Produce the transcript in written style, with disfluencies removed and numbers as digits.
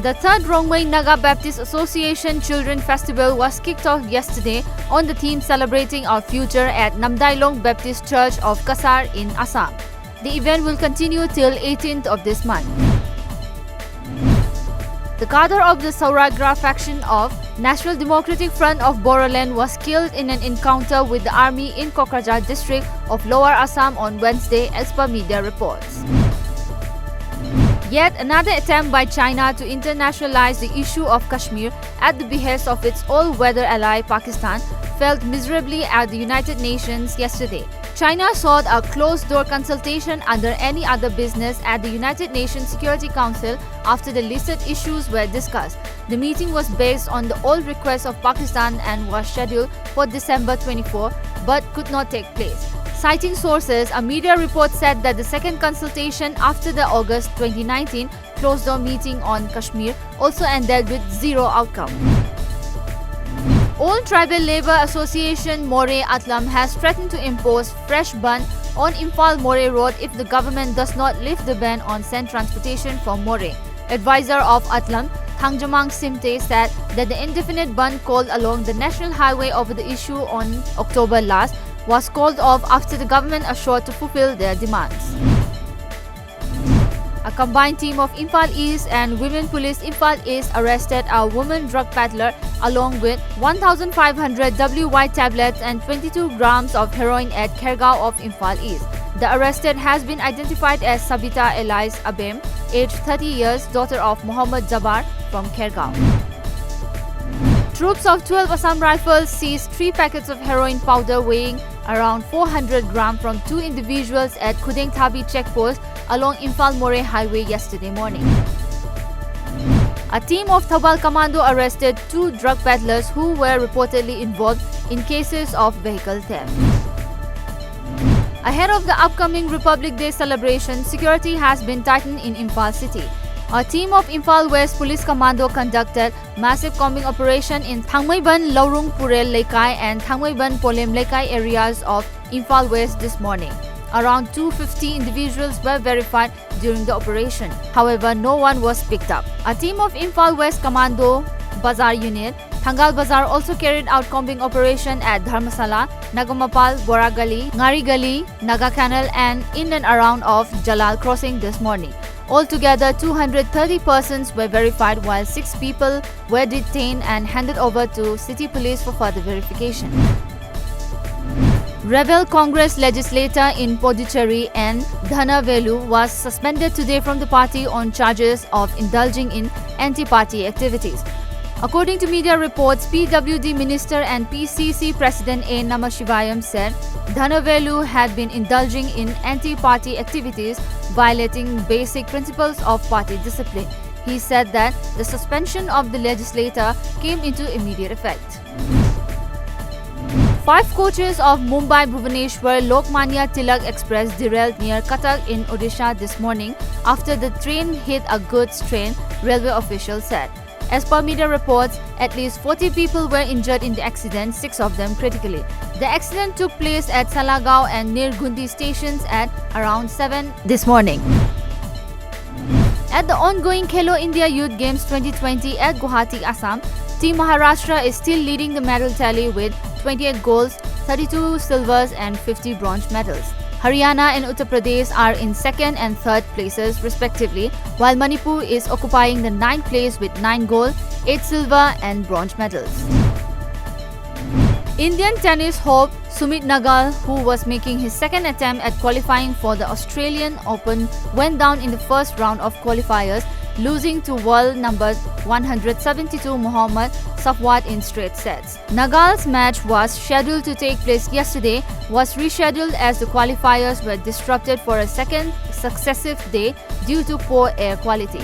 The third Rongmei Naga Baptist Association Children Festival was kicked off yesterday on the theme Celebrating Our Future at Namdailong Baptist Church of Kasar in Assam. The event will continue till 18th of this month. The cadre of the Sauragra faction of National Democratic Front of Bodoland was killed in an encounter with the army in Kokrajhar district of Lower Assam on Wednesday, as per media reports. Yet another attempt by China to internationalize the issue of Kashmir at the behest of its all-weather ally Pakistan failed miserably at the United Nations yesterday. China sought a closed-door consultation under any other business at the United Nations Security Council after the listed issues were discussed. The meeting was based on the old request of Pakistan and was scheduled for December 24 but could not take place. Citing sources, a media report said that the second consultation after the August 2019 closed-door meeting on Kashmir also ended with zero outcome. All Tribal Labour Association Moray Atlam has threatened to impose fresh ban on Imphal-Moray Road if the government does not lift the ban on sand transportation from Moray. Advisor of Atlam, Thangjamang Simte, said that the indefinite ban called along the national highway over the issue on October last was called off after the government assured to fulfill their demands. A combined team of Imphal East and Women Police Imphal East arrested a woman drug peddler along with 1,500 WY tablets and 22 grams of heroin at Khergaon of Imphal East. The arrested has been identified as Sabita Elise Abem, aged 30 years, daughter of Muhammad Jabbar from Khergaon. Troops of 12 Assam Rifles seized 3 packets of heroin powder weighing around 400 grams from 2 individuals at Khudeng Thabi checkpost along Imphal-Moray Highway yesterday morning. A team of Thabal Commando arrested 2 drug peddlers who were reportedly involved in cases of vehicle theft. Ahead of the upcoming Republic Day celebration, security has been tightened in Imphal city. A team of Imphal West Police Commando conducted massive combing operation in Thangmaiban Laurung Purel Lekai and Thangmaiban Polem Lekai areas of Imphal West this morning. Around 250 individuals were verified during the operation. However, no one was picked up. A team of Imphal West Commando Bazar Unit, Thangal Bazar, also carried out combing operation at Dharmasala, Nagamapal, Boragali, Ngarigali, Naga Canal and in and around of Jalal Crossing this morning. Altogether, 230 persons were verified while 6 people were detained and handed over to city police for further verification. Rebel Congress legislator in Puducherry N. Dhanavelu was suspended today from the party on charges of indulging in anti-party activities. According to media reports, PWD Minister and PCC President A. Namashivayam said Dhanavelu had been indulging in anti-party activities, violating basic principles of party discipline. He said that the suspension of the legislator came into immediate effect. 5 coaches of Mumbai-Bhubaneswar Lokmanya Tilak Express derailed near Cuttack in Odisha this morning after the train hit a goods train, railway officials said. As per media reports, at least 40 people were injured in the accident, 6 of them critically. The accident took place at Salagaon and near Gundi stations at around 7 this morning. At the ongoing Khelo India Youth Games 2020 at Guwahati, Assam, Team Maharashtra is still leading the medal tally with 28 golds, 32 silvers and 50 bronze medals. Haryana and Uttar Pradesh are in 2nd and 3rd places respectively, while Manipur is occupying the 9th place with 9 gold, 8 silver and bronze medals. Indian tennis hope Sumit Nagal, who was making his 2nd attempt at qualifying for the Australian Open, went down in the first round of qualifiers, losing to world number 172 Mohammad Safwat in straight sets. Nagal's match was scheduled to take place yesterday, was rescheduled as the qualifiers were disrupted for a second successive day due to poor air quality.